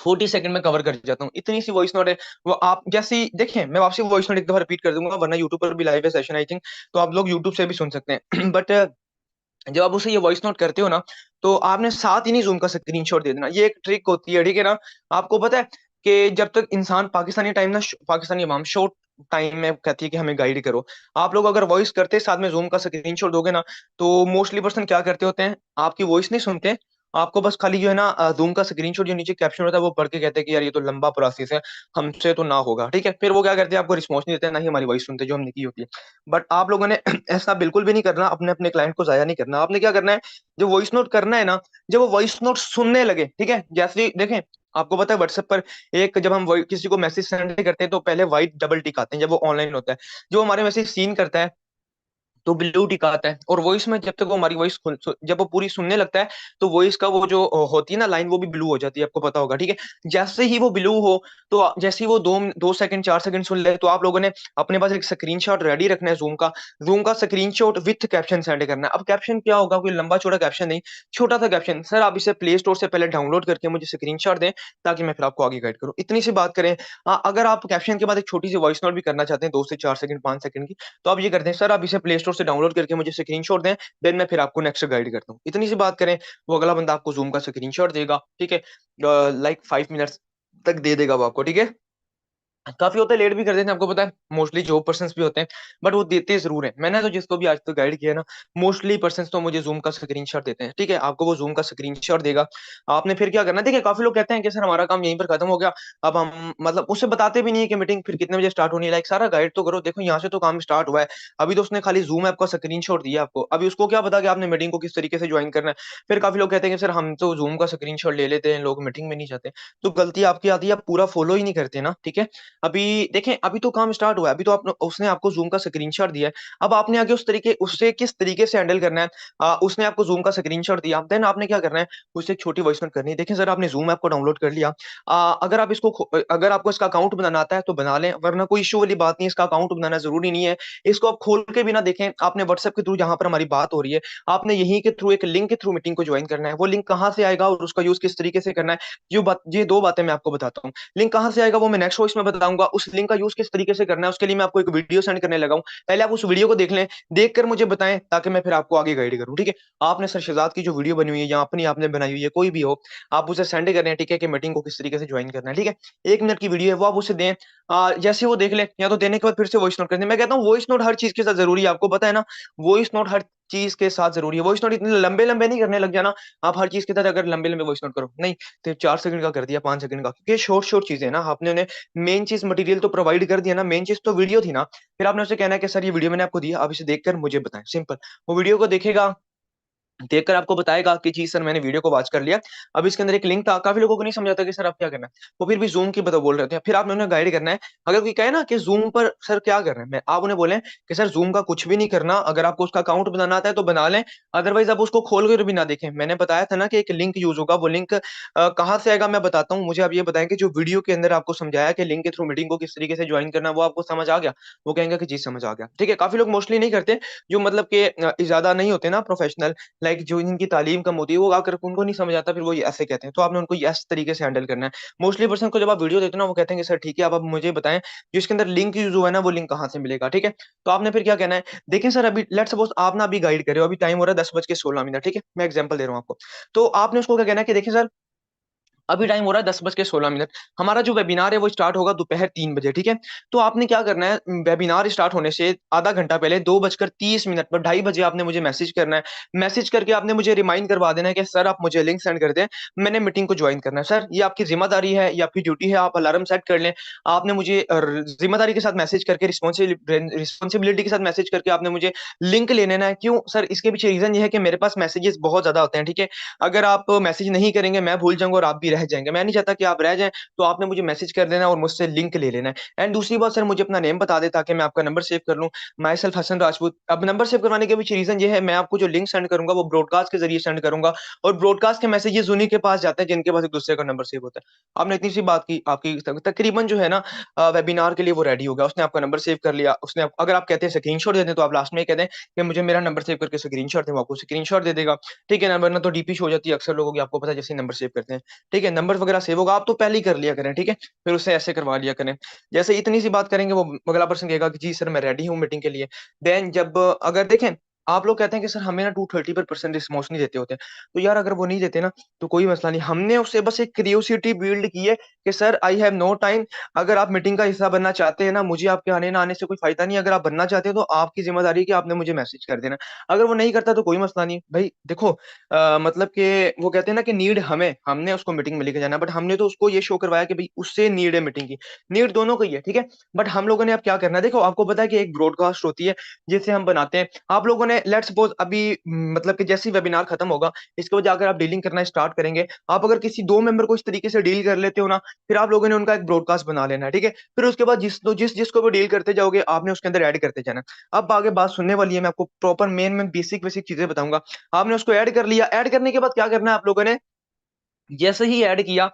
40 सेकंड में कवर कर जाता हूँ। इतनी सी वॉइस नोट है। वो आप जैसी देखें, मैं आपसे वॉइस नोट एक दफा रिपीट कर दूंगा, वरना यूट्यूब पर भी लाइव है सेशन आई थिंक, तो आप लोग यूट्यूब से भी सुन सकते हैं। बट जब आप उसे ये वॉइस नोट करते हो ना, तो आपने साथ ही नहीं ज़ूम का स्क्रीनशॉट दे देना। ये एक ट्रिक होती है, ठीक है ना? आपको पता है कि जब तक इंसान पाकिस्तानी टाइम ना पाकिस्तानी अवाम शॉर्ट टाइम में कहती है कि हमें गाइड करो। आप लोग अगर वॉइस करते साथ में ज़ूम का स्क्रीनशॉट दोगे ना, तो मोस्टली पर्सन क्या करते होते हैं, आपकी वॉइस नहीं सुनते, आपको बस खाली जो है ना ज़ूम का स्क्रीनशॉट जो नीचे कैप्शन होता है वो पढ़ के कहते हैं कि यार ये तो लंबा प्रोसेस है, हमसे तो ना होगा, ठीक है? फिर वो क्या करते हैं, आपको रिस्पॉन्स नहीं देते हैं, ना ही हमारी वॉइस सुनते जो हमने की होती है। बट आप लोगों ने ऐसा बिल्कुल भी नहीं करना, अपने-अपने क्लाइंट को ज़ाया नहीं करना। आपने क्या करना है, जो वॉइस नोट करना है ना, जब वो वॉइस नोट सुनने लगे, ठीक है? जैसे ही देखें, आपको पता है व्हाट्सएप पर एक जब हम वॉइ किसी को मैसेज सेंड करते हैं तो पहले व्हाइट डबल टिक आते हैं जब वो ऑनलाइन होता है। जो हमारे मैसेज सीन करता है तो ब्लू टिक आता है, और वॉइस में जब तक वो हमारी वॉइस जब वो पूरी सुनने लगता है, तो वॉइस का वो जो होती है ना लाइन, वो भी ब्लू हो जाती है, आपको पता होगा, ठीक है? जैसे ही वो ब्लू हो, तो जैसे ही वो 2 सेकंड 4 सेकंड सुन ले, तो आप लोगों ने अपने पास एक स्क्रीनशॉट रेडी रखना है ज़ूम का स्क्रीनशॉट विथ कैप्शन सेंड करना है। अब कैप्शन क्या होगा, कोई लंबा चौड़ा कैप्शन नहीं, छोटा सा कैप्शन। सर आप इसे प्ले स्टोर से पहले डाउनलोड करके मुझे स्क्रीनशॉट दें, ताकि मैं फिर आपको आगे गाइड करूँ। इतनी सी बात करें। अगर आप कैप्शन के बाद एक छोटी सी वॉइस नोट भी करना चाहते हैं 2 से 4 सेकंड 5 सेकंड की, तो आप ये करते हैं, सर आप इसे प्ले स्टोर से डाउनलोड करके मुझे स्क्रीनशॉट दें, देन मैं फिर आपको नेक्स्ट गाइड करता हूँ। इतनी सी बात करें, वो अगला बंदा आपको ज़ूम का स्क्रीनशॉट देगा, ठीक है? लाइक 5 मिनट्स तक दे देगा वो आपको, ठीक है? काफ़ी होते हैं, लेट भी कर देते हैं, आपको पता है, मोस्टली जॉब पर्सन्स भी होते हैं, बट वो देते ज़रूर हैं। मैंने तो जिसको भी आज तक गाइड किया है ना, मोस्टली पर्सन्स तो मुझे ज़ूम का स्क्रीनशॉट देते हैं, ठीक है? आपको वो ज़ूम का स्क्रीनशॉट देगा, आपने फिर क्या करना है, देखिए काफ़ी लोग कहते हैं कि सर हमारा काम यहीं पर खत्म हो गया, अब हम मतलब उससे बताते भी नहीं है कि मीटिंग फिर कितने बजे स्टार्ट होनी है, लाइक सारा गाइड तो करो, देखो यहाँ से तो काम स्टार्ट हुआ है, अभी तो उसने खाली ज़ूम ऐप का स्क्रीनशॉट दिया आपको, अभी उसको क्या पता कि आपने मीटिंग को किस तरीके से जॉइन करना है। फिर काफ़ी लोग कहते हैं कि सर हम तो ज़ूम का स्क्रीनशॉट ले लेते हैं, लोग मीटिंग में नहीं जाते, तो गलती आपकी आती है, आप पूरा फॉलो ही नहीं करते ना, ठीक है? अभी देखें, अभी तो काम स्टार्ट हुआ है, अभी तो आप उसने आपको ज़ूम का स्क्रीनशॉट दिया है। अब आपने आगे उस तरीके उससे किस तरीके से हैंडल करना है, उसने आपको ज़ूम का स्क्रीनशॉट दिया, देन आपने क्या करना है, उसे एक छोटी वॉइस नोट करनी है। देखिए, ज़रा आपने ज़ूम ऐप को डाउनलोड कर लिया, अगर आपको इसका अकाउंट बनाना आता है तो बना लें, वरना कोई इश्यू वाली बात नहीं है, इसका अकाउंट बनाना ज़रूरी नहीं है। इसको आप खोल के भी ना देखें, आपने व्हाट्सएप के थ्रू जहाँ पर हमारी बात हो रही है, आपने यहीं के थ्रू एक लिंक के थ्रू मीटिंग को जॉइन करना है। वो लिंक कहाँ से आएगा और उसका यूज़ किस तरीके से करना है, ये 2 बातें मैं आपको बताता हूँ। लिंक कहाँ से आएगा वो मैं नेक्स्ट वॉइस में बताऊँगा, उस लिंक का यूज़ किस तरीके से करना है उसके लिए मैं आपको एक वीडियो सेंड करने लगा हूँ। पहले आप उस वीडियो को देख लें, देखकर मुझे बताएँ ताकि मैं फिर आपको आगे गाइड करूँ, ठीक है? आपने सर शहज़ाद की जो वीडियो बनी हुई है या अपनी आपने बनाई हुई है, कोई भी हो, आप उसे सेंड करें, ठीक है? कि मीटिंग को किस तरीके से जॉइन करना है, ठीक है? 1 मिनट की वीडियो है, वो आप उसे दें। जैसे ही वो देख लें, या तो देने के बाद फिर से वॉइस नोट कर दें। मैं कहता हूँ वॉइस नोट हर चीज़ के साथ ज़रूरी है, आपको पता है ना? वॉइस नोट हर चीज़ के साथ ज़रूरी है। वॉइस नोट इतने लंबे-लंबे नहीं करने लग जाना, आप हर चीज़ के साथ अगर लंबे-लंबे वॉइस नोट करो, नहीं, तो 4 सेकंड का कर दिया, 5 सेकंड का, क्योंकि ये शॉर्ट-शॉर्ट चीज़ें हैं ना, आपने उन्हें मेन चीज़ मटेरियल तो प्रोवाइड कर दिया ना, मेन चीज़ तो वीडियो थी ना। फिर आपने उसे कहना है कि सर ये वीडियो मैंने आपको दिया, आप इसे देखकर मुझे बताएँ, सिंपल। वो वीडियो को देखेगा, देखकर आपको बताएगा कि जी सर मैंने वीडियो को वॉच कर लिया। अब इसके अंदर एक लिंक था, काफ़ी लोगों को नहीं समझ आता कि सर अब क्या करना है? वो फिर भी ज़ूम की बोल रहे थे। फिर आपने उन्हें गाइड करना है। अगर कोई कहे ना कि ज़ूम पर सर क्या करना है? आप उन्हें बोलें कि सर ज़ूम का कुछ भी नहीं करना, अगर आपको उसका अकाउंट बनाना आता है तो बना लें, अदरवाइज़ आप उसको खोल कर भी ना देखें। मैंने बताया था ना कि एक लिंक यूज़ होगा, वो लिंक कहाँ से आएगा मैं बताता हूँ। मुझे आप ये बताएँ कि जो वीडियो के अंदर आपको समझाया कि लिंक के थ्रू मीटिंग को किस तरीके से जॉइन करना है, वो आपको समझ आ गया? वो कहेंगे कि जी समझ आ गया। ठीक है? काफ़ी लोग मोस्टली नहीं करते, जो मतलब कि ज़्यादा नहीं होते ना प्रोफेशनल, लाइक जो जिनकी तालीम कम होती है, वो आकर उनको नहीं समझ आता, फिर वो ये ऐसे कहते हैं। तो आपने उनको इस तरीके से हैंडल करना है। मोस्टली पर्सन को जब आप वीडियो देते हो ना, वो कहते हैं कि सर ठीक है, अब आप मुझे बताएँ, जो इसके अंदर लिंक यूज़ हुआ है ना, वो लिंक कहाँ से मिलेगा, ठीक है? तो आपने फिर क्या कहना है, देखें सर अभी लेट्स सपोज़ आप ना अभी गाइड कर रहे हो, अभी टाइम हो रहा है 10 बज के 16 मिनट, ठीक है? मैं एग्ज़ाम्पल दे रहा हूँ आपको। तो आपने उसको क्या कहना है कि देखिए सर, अभी टाइम हो रहा है 10 बज के 16 मिनट। हमारा जो वेबिनार है वो स्टार्ट होगा दोपहर 3 बजे, ठीक है? तो आपने क्या करना है, वेबिनार स्टार्ट होने से आधा घंटा पहले 2 बजकर 30 मिनट पर, ढाई बजे आपने मुझे मैसेज करना है। मैसेज करके आपने मुझे रिमाइंड करवा देना है कि सर आप मुझे लिंक सेंड कर दें, मैंने मीटिंग को जॉइन करना है। सर ये आपकी ज़िम्मेदारी है, ये आपकी ड्यूटी है, आप अलार्म सेट कर लें। आपने मुझे ज़िम्मेदारी के साथ मैसेज करके रिस्पॉन्सिबिलिटी के साथ मैसेज करके आपने मुझे लिंक ले लेना है। क्यों? सर इसके पीछे रीज़न ये है कि मेरे पास मैसेजेस बहुत ज़्यादा होते हैं, ठीक है? अगर आप मैसेज नहीं करेंगे, मैं भूल जाऊँगा और आप भी रह जाएंगे, मैं नहीं चाहता कि आप रह जाएं। तो आपने मुझे मैसेज कर देना और मुझसे लिंक ले लेना है। एंड दूसरी बात सर, मुझे अपना नेम बता दें ताकि मैं आपका नंबर सेव कर लूं। Myself Hasan Rajput. अब नंबर सेव करवाने के पीछे रीजन ये है, मैं आपको जो लिंक सेंड करूंगा वो ब्रॉडकास्ट के जरिए सेंड करूंगा, और ब्रॉडकास्ट के मैसेजेस उन्हीं के पास जाते हैं जिनके पास एक दूसरे का नंबर सेव होता है। आपने इतनी सी बात की, आपकी तकरीबन जो है ना वेबिनार के लिए वो रेडी हो गया, उसने आपका नंबर सेव कर लिया, उसने अगर आप कहते हैं स्क्रीनशॉट दे दें तो आप लास्ट में ये कह दें कि मुझे मेरा नंबर सेव करके स्क्रीनशॉट दें, वो आपको स्क्रीनशॉट दे देगा। ठीक है ना, वरना तो डीपी शो हो जाती है अक्सर लोगों की, आपको पता है जैसे नंबर सेव करते हैं। ठीक है, नंबर वगैरह सेव होगा, आप तो पहले ही कर लिया करें, ठीक है, फिर उससे ऐसे करवा लिया करें। जैसे इतनी सी बात करेंगे, वो अगला पर्सन कहेगा कि जी सर मैं रेडी हूँ मीटिंग के लिए। देन जब अगर देखें, आप लोग कहते हैं कि सर हमें ना 230 पर परसेंट रिस्पॉन्स नहीं देते होते, तो यार अगर वो नहीं देते ना तो कोई मसला नहीं, हमने उससे बस एक क्यूरियोसिटी बिल्ड की है कि sir I have no time. अगर आप मीटिंग का हिस्सा बनना चाहते हैं ना, मुझे आपके आने ना आने से कोई फायदा नहीं है, अगर आप बनना चाहते हैं तो आपकी जिम्मेदारी है कि आपने मुझे मैसेज कर देना। अगर वो नहीं करता तो कोई मसला नहीं भाई, देखो मतलब कि वो कहते हैं ना कि नीड हमें, हमने उसको मीटिंग में लेके जाना, बट हमने तो उसको ये शो करवाया कि भाई उससे नीड है मीटिंग की, नीड दोनों को ही है, ठीक है। बट हम लोगों ने अब क्या करना है, देखो आपको पता है कि एक ब्रॉडकास्ट होती है जिसे हम बनाते हैं। आप लोगों ने लेट्स सपोज अभी मतलब कि जैसे ही वेबिनार खत्म होगा, इसके वजह अगर आप डीलिंग करना स्टार्ट करेंगे, आप अगर किसी दो मेंबर को इस तरीके से डील कर लेते हो ना, फिर आप लोगों ने उनका एक ब्रॉडकास्ट बना लेना है, ठीक है। फिर उसके बाद जिसको भी डील करते जाओगे आपने उसके अंदर ऐड करते जाना। अब आगे बात सुनने वाली है, मैं आपको प्रॉपर मेन बेसिक बेसिक चीजें बताऊंगा। आपने उसको ऐड कर लिया, ऐड करने के बाद क्या करना है आप लोगों ने, जैसे ही ऐड किया,